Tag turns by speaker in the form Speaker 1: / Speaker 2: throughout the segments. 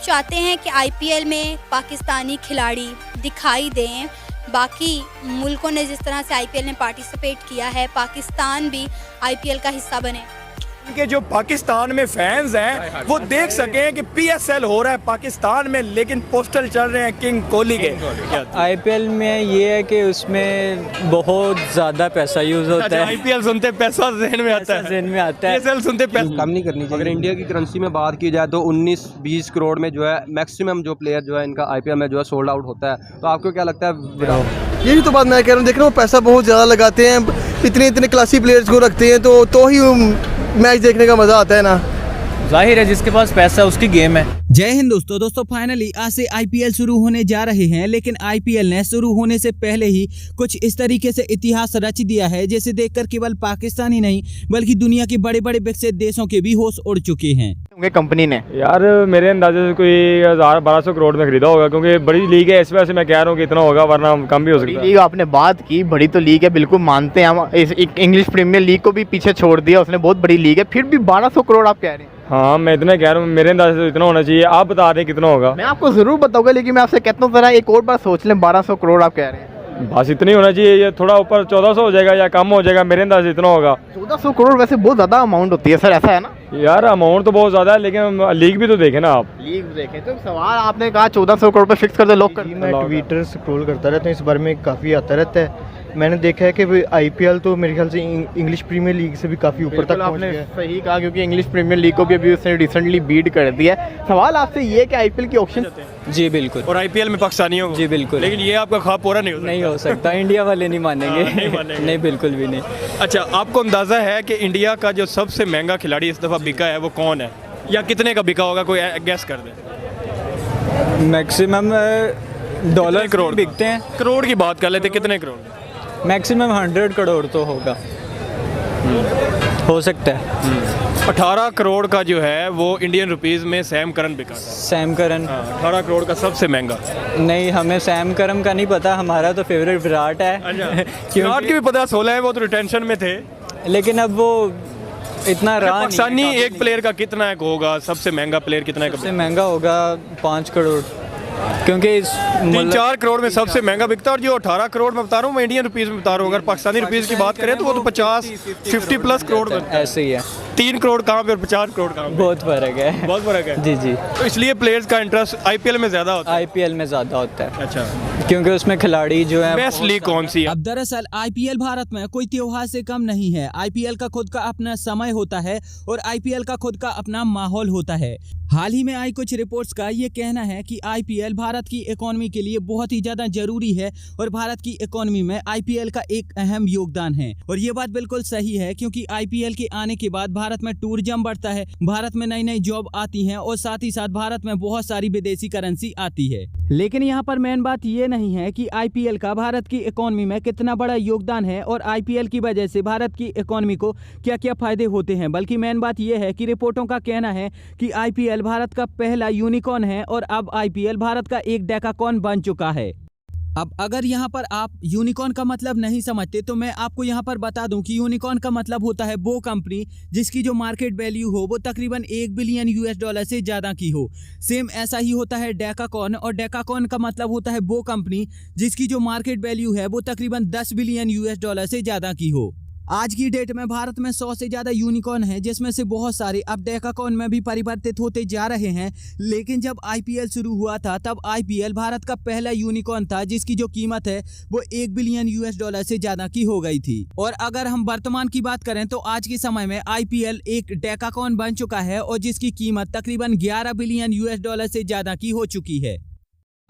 Speaker 1: चाहते हैं कि आईपीएल में पाकिस्तानी खिलाड़ी दिखाई दें, बाकी मुल्कों ने जिस तरह से आईपीएल में पार्टिसिपेट किया है, पाकिस्तान भी आईपीएल का हिस्सा बने।
Speaker 2: के जो पाकिस्तान में फैंस हैं वो देख सकें कि पीएसएल हो रहा है पाकिस्तान में, लेकिन पोस्टल चल रहे हैं किंग कोहली के।
Speaker 3: आईपीएल में ये है कि उसमें बहुत ज़्यादा पैसा यूज़ होता है।
Speaker 2: आईपीएल सुनते पैसा ज़हन में आता है,
Speaker 3: ज़हन में आता है।
Speaker 2: पीएसएल सुनते पैसा
Speaker 4: कम नहीं करनी चाहिए। अगर इंडिया की करेंसी में बात की जाए तो 19-20 करोड़ में जो है मैक्सिमम जो प्लेयर जो है इनका आईपीएल में जो है सोल्ड आउट होता है। तो आपको क्या लगता है?
Speaker 5: यही तो बात मैं कह रहा हूँ, देख रहा हूँ पैसा बहुत ज़्यादा लगाते हैं, इतने क्लासी प्लेयर्स को रखते हैं तो ही मैच देखने का मज़ा आता है ना।
Speaker 3: जाहिर है जिसके पास पैसा उसकी गेम है।
Speaker 6: जय हिंद दोस्तों फाइनली आज से आईपीएल शुरू होने जा रहे हैं, लेकिन आईपीएल ने शुरू होने से पहले ही कुछ इस तरीके से इतिहास रच दिया है जिसे देखकर केवल पाकिस्तान ही नहीं बल्कि दुनिया के बड़े बड़े विकसित देशों के भी होश उड़ चुके हैं।
Speaker 7: कंपनी ने
Speaker 8: यार मेरे अंदाजे से कोई 1000-1200 करोड़ में खरीदा होगा, क्योंकि बड़ी लीग है, इस वजह से मैं कह रहा हूँ कि इतना होगा, वरना कम भी हो सकता है।
Speaker 7: लीग आपने बात की, बड़ी तो लीग है, बिल्कुल मानते हैं हम। इंग्लिश प्रीमियर लीग को भी पीछे छोड़ दिया उसने, बहुत बड़ी लीग है, फिर भी 1200 करोड़ आप कह रहे हैं।
Speaker 8: हाँ मैं इतना कह रहा हूँ, मेरे अंदाजे से इतना होना चाहिए। आप बता रहे हैं कितना होगा?
Speaker 7: मैं आपको जरूर बताऊंगा, लेकिन मैं आपसे कहता हूँ जरा एक और बार सोच लें। 1200 करोड़ आप कह रहे हैं,
Speaker 8: बस इतना ही होना चाहिए। ये थोड़ा ऊपर 1400 हो जाएगा या कम हो जाएगा, मेरे अंदाजे इतना होगा।
Speaker 7: 1400 करोड़ वैसे बहुत ज्यादा अमाउंट होती है सर, ऐसा है ना?
Speaker 8: यार अमाउंट तो बहुत ज्यादा है, लेकिन लीग भी तो देखे ना आप।
Speaker 7: लीग देखें तो सवाल आपने कहा 1400 करोड़ पे फिक्स कर दे, लोग कर।
Speaker 9: मैं ट्विटर स्क्रॉल करता रहता हूँ, इस बारे में काफ़ी आता रहता है। मैंने देखा है कि आईपीएल तो मेरे ख्याल से इंग्लिश प्रीमियर लीग से भी काफ़ी ऊपर तक पहुंच गया है।
Speaker 7: सही कहा, क्योंकि इंग्लिश प्रीमियर लीग को भी अभी उसने रिसेंटली बीट कर दिया है। सवाल आपसे ये है कि आईपीएल की ऑप्शन
Speaker 3: जी बिल्कुल,
Speaker 2: और आईपीएल में पाकिस्तानियों को।
Speaker 3: जी बिल्कुल,
Speaker 2: लेकिन ये आपका ख्वाब पूरा नहीं
Speaker 3: हो सकता। इंडिया वाले नहीं मानेंगे।
Speaker 2: नहीं मानेंगे।
Speaker 3: नहीं, बिल्कुल भी नहीं।
Speaker 2: अच्छा, आपको अंदाजा है कि इंडिया का जो सबसे महंगा खिलाड़ी इस दफ़ा बिका है वो कौन है, या कितने का बिका होगा? कोई गैस कर दे।
Speaker 3: मैक्सिमम डॉलर
Speaker 2: करोड़
Speaker 3: बिकते हैं।
Speaker 2: करोड़ की बात कर लेते, कितने करोड़?
Speaker 3: मैक्सिमम 100 करोड़ तो होगा, हो सकता है।
Speaker 2: 18 करोड़ का जो है वो इंडियन रुपीस में सैम करन बिका।
Speaker 3: सैम करन
Speaker 2: 18 करोड़ का सबसे महंगा।
Speaker 3: नहीं, हमें सैम करन का नहीं पता, हमारा तो फेवरेट विराट है।
Speaker 2: विराट की भी पता 16 है, वो तो रिटेंशन में थे,
Speaker 3: लेकिन अब वो इतना रहा नहीं।
Speaker 2: पाकिस्तानी एक प्लेयर का कितना होगा? सबसे महंगा प्लेयर कितना
Speaker 3: सबसे महंगा होगा 5 करोड़, क्योंकि
Speaker 2: 3-4 करोड़ में सबसे महंगा बिकता है। और जो 18 करोड़ में बता रहा हूँ मैं इंडियन रुपीस में बता रहा हूँ, अगर पाकिस्तानी रुपीस की बात करें तो वो तो 50 प्लस करोड़
Speaker 3: ऐसे ही है।
Speaker 2: 3 करोड़ कहाँ पे और 50 करोड़ कहाँ पे?
Speaker 3: बहुत फर्क है,
Speaker 2: बहुत फर्क है।
Speaker 3: जी जी।
Speaker 2: तो इसलिए प्लेयर्स का इंटरेस्ट आईपीएल में ज्यादा होता है।
Speaker 3: आईपीएल में ज्यादा होता है।
Speaker 2: अच्छा,
Speaker 3: क्योंकि उसमें खिलाड़ी जो है।
Speaker 2: बेस्ट लीग कौन सी है?
Speaker 6: अब दरअसल आईपीएल भारत में कोई त्योहार से कम नहीं है। आईपीएल का खुद का अपना समय होता है और आईपीएल का खुद का अपना माहौल होता है। हाल ही में आई कुछ रिपोर्ट्स का ये कहना है कि आईपीएल भारत की इकोनॉमी के लिए बहुत ही ज्यादा जरूरी है और भारत की इकोनॉमी में आईपीएल का एक अहम योगदान है। और ये बात बिल्कुल सही है, क्योंकि आईपीएल के आने के बाद भारत में टूरिज्म बढ़ता है, भारत में नई नई जॉब आती हैं और साथ ही साथ भारत में बहुत सारी विदेशी करेंसी आती है। लेकिन यहाँ पर मेन बात ये नहीं है कि आईपीएल का भारत की इकोनॉमी में कितना बड़ा योगदान है और आईपीएल की वजह से भारत की इकोनॉमी को क्या क्या फायदे होते हैं, बल्कि मेन बात ये है कि रिपोर्टों का कहना है कि आईपीएल भारत का पहला यूनिकॉर्न है और अब आईपीएल भारत का एक डेकाकॉर्न बन चुका है। अब अगर यहाँ पर आप यूनिकॉर्न का मतलब नहीं समझते तो मैं आपको यहाँ पर बता दूं कि यूनिकॉर्न का मतलब होता है वो कंपनी जिसकी जो मार्केट वैल्यू हो वो तकरीबन $1 बिलियन से ज़्यादा की हो। सेम ऐसा ही होता है डेकाकॉर्न, और डेकाकॉर्न का मतलब होता है वो कंपनी जिसकी जो मार्केट वैल्यू है वो तकरीबन $10 बिलियन से ज़्यादा की हो। आज की डेट में भारत में 100 से ज़्यादा यूनिकॉर्न है, जिसमें से बहुत सारे अब डेकाकॉर्न में भी परिवर्तित होते जा रहे हैं। लेकिन जब आईपीएल शुरू हुआ था तब आईपीएल भारत का पहला यूनिकॉर्न था जिसकी जो कीमत है वो $1 बिलियन से ज़्यादा की हो गई थी। और अगर हम वर्तमान की बात करें तो आज के समय में आईपीएल एक डेकाकॉर्न बन चुका है और जिसकी कीमत तकरीबन $11 बिलियन से ज़्यादा की हो चुकी है।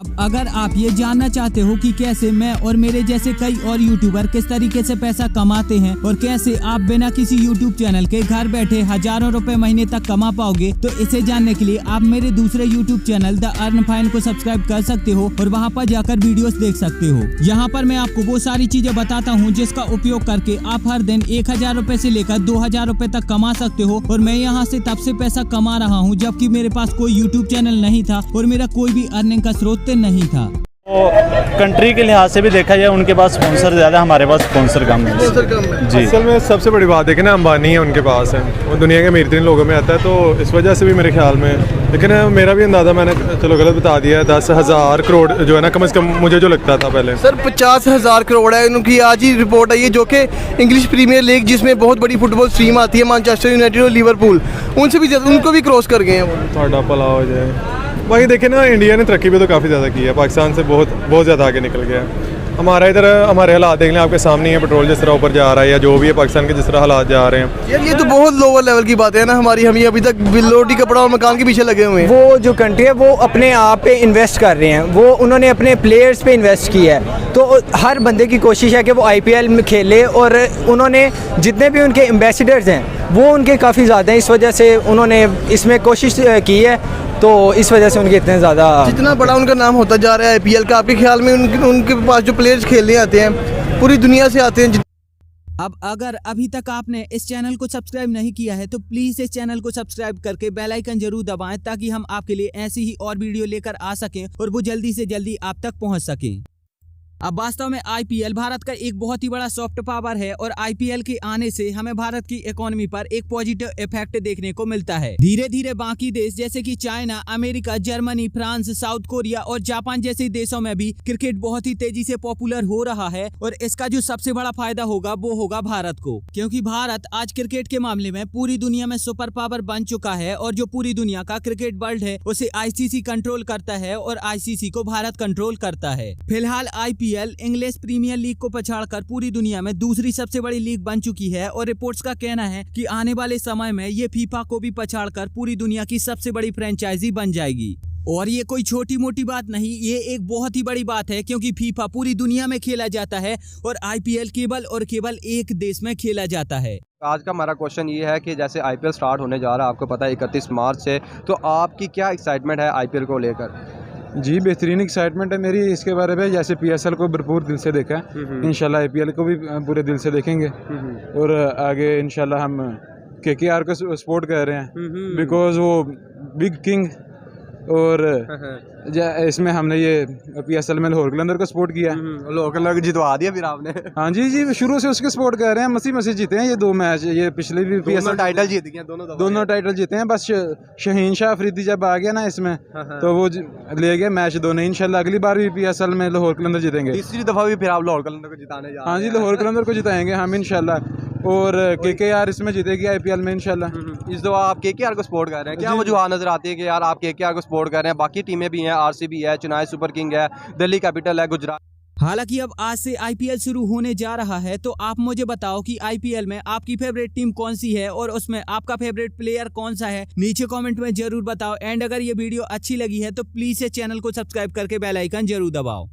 Speaker 6: अब अगर आप ये जानना चाहते हो कि कैसे मैं और मेरे जैसे कई और यूट्यूबर किस तरीके से पैसा कमाते हैं और कैसे आप बिना किसी यूट्यूब चैनल के घर बैठे हजारों रुपए महीने तक कमा पाओगे, तो इसे जानने के लिए आप मेरे दूसरे YouTube channel the earn fine को सब्सक्राइब कर सकते हो और वहां पर जाकर वीडियोस देख सकते हो। यहाँ पर मैं आपको वो सारी चीजें बताता हूँ जिसका उपयोग करके आप हर दिन 1000 रुपए से लेकर 2000 रुपए तक कमा सकते हो। और मैं यहाँ से तब से पैसा कमा रहा हूँ जबकि मेरे पास कोई यूट्यूब चैनल नहीं था और मेरा कोई भी अर्निंग का स्रोत नहीं था।
Speaker 10: कंट्री के लिहाज से भी देखा जाए उनके पास स्पॉन्सर ज़्यादा, हमारे पास स्पॉन्सर कम है जी।
Speaker 8: असल में सबसे बड़ी बात है कि ना अंबानी है उनके पास है, वो दुनिया के अमीर तरीन लोगों में आता है, तो इस वजह से भी मेरे ख्याल में, लेकिन मेरा भी अंदाज़ा मैंने चलो गलत बता दिया है, 10,000 करोड़ जो है ना कम से कम मुझे जो लगता था पहले।
Speaker 5: सर 50,000 करोड़ है उनकी, आज ही रिपोर्ट आई है, जो कि इंग्लिश प्रीमियर लीग जिसमें बहुत बड़ी फुटबॉल टीम आती है, मैनचेस्टर यूनाइटेड और लिवरपूल, उनसे भी ज़्यादा, उनको भी क्रॉस कर गए हैं वो।
Speaker 8: थोड़ा भला हो जाए। बाकी देखें ना, इंडिया ने तरक्की भी तो काफ़ी ज़्यादा की है, पाकिस्तान से बहुत ज़्यादा आगे निकल गया है। हमारा इधर हमारे हालात देख लें, आपके सामने है, पेट्रोल जिस तरह ऊपर जा रहा है या जो भी है, पाकिस्तान के जिस तरह हालात जा रहे हैं।
Speaker 5: यार ये तो बहुत लोअर लेवल की बात है ना हमारी, हम ये अभी तक रोटी कपड़ा और मकान के पीछे लगे हुए हैं।
Speaker 3: वो जो कंट्री है वो अपने आप पे इन्वेस्ट कर रहे हैं, वो उन्होंने अपने प्लेयर्स पे इन्वेस्ट किया है, तो हर बंदे की कोशिश है कि वो आईपीएल में खेले, और उन्होंने जितने भी उनके एम्बेसडर्स हैं वो उनके काफ़ी ज़्यादा हैं, इस वजह से उन्होंने इसमें कोशिश की है, तो इस वजह से उनके इतने ज़्यादा,
Speaker 5: जितना बड़ा उनका नाम होता जा रहा है आईपीएल का, आपके ख्याल में उनके पास जो प्लेयर्स खेलने आते हैं पूरी दुनिया से आते हैं।
Speaker 6: अब अगर अभी तक आपने इस चैनल को सब्सक्राइब नहीं किया है तो प्लीज इस चैनल को सब्सक्राइब करके बेल आइकन जरूर दबाएं, ताकि हम आपके लिए ऐसी ही और वीडियो लेकर आ सकें और वो जल्दी से जल्दी आप तक पहुंच सकें। अब वास्तव में आईपीएल भारत का एक बहुत ही बड़ा सॉफ्ट पावर है, और आईपीएल के आने से हमें भारत की इकोनॉमी पर एक पॉजिटिव इफेक्ट देखने को मिलता है। धीरे धीरे बाकी देश जैसे कि China, America, Germany, France, south Korea और जापान जैसे देशों में भी क्रिकेट बहुत ही तेजी से पॉपुलर हो रहा है, और इसका जो सबसे बड़ा फायदा होगा वो होगा भारत को, क्योंकि भारत आज क्रिकेट के मामले में पूरी दुनिया में सुपर पावर बन चुका है, और जो पूरी दुनिया का क्रिकेट वर्ल्ड है उसे आईसीसी कंट्रोल करता है, और आईसीसी को भारत कंट्रोल करता है। फिलहाल आईपीएल इंग्लिश प्रीमियर लीग को पछाड़कर पूरी दुनिया में दूसरी सबसे बड़ी लीग बन चुकी है, और रिपोर्ट्स का कहना है कि आने वाले समय में ये फीफा को भी पछाड़कर पूरी दुनिया की सबसे बड़ी फ्रेंचाइजी बन जाएगी। और ये कोई छोटी मोटी बात नहीं, ये एक बहुत ही बड़ी बात है, क्योंकि फीफा पूरी दुनिया में खेला जाता है और आईपीएल केवल और केवल एक देश में खेला जाता है।
Speaker 4: आज का हमारा क्वेश्चन ये है कि जैसे आईपीएल स्टार्ट होने जा रहा है, आपको पता है 31 मार्च से, तो आपकी क्या एक्साइटमेंट है आईपीएल को लेकर?
Speaker 8: जी बेहतरीन एक्साइटमेंट है मेरी इसके बारे में, जैसे पीएसएल को भरपूर दिल से देखा है, इंशाल्लाह आईपीएल को भी पूरे दिल से देखेंगे, और आगे इंशाल्लाह हम केकेआर को सपोर्ट कर रहे हैं, बिकॉज वो बिग किंग, और इसमें हमने ये पीएसएल में लाहौर कलंदर को सपोर्ट किया है।
Speaker 4: लाहौर कलंदर को जितवा दिया फिर आपने?
Speaker 8: हाँ जी शुरू से उसके सपोर्ट कर रहे हैं, मसी जीते हैं ये 2 मैच, ये पिछले भी पीएसएल
Speaker 4: टाइटल जीत गए, दोनों
Speaker 8: टाइटल जीते हैं, बस शहीन शाह अफरीदी जब आ गया ना इसमें, तो वो ले गए मैच दोनों। इंशाल्लाह अगली बार भी पीएसएल में लाहौर कलंदर जीतेंगे,
Speaker 4: तीसरी दफा भी फिर आप लाहौर कलंदर को जिताने जा रहे हैं?
Speaker 8: हाँ जी, लाहौर कलंदर को जिताएंगे हम इंशाल्लाह, और केकेआर इसमें जीतेगी आईपीएल में इंशाल्लाह।
Speaker 4: इस दफा आप केकेआर को सपोर्ट कर रहे हैं, क्या वजूहत नजर आती है कि यार आप केकेआर को सपोर्ट कर रहे हैं? बाकी टीमें भी हैं, आरसीबी है, चेन्नई सुपर किंग है, दिल्ली कैपिटल है, गुजरात।
Speaker 6: हालांकि अब आज से आईपीएल शुरू होने जा रहा है, तो आप मुझे बताओ कि आईपीएल में आपकी फेवरेट टीम कौन सी है, और उसमें आपका फेवरेट प्लेयर कौन सा है, नीचे कमेंट में जरूर बताओ। एंड अगर ये वीडियो अच्छी लगी है तो प्लीज इस चैनल को सब्सक्राइब करके बेल आइकन जरूर दबाओ।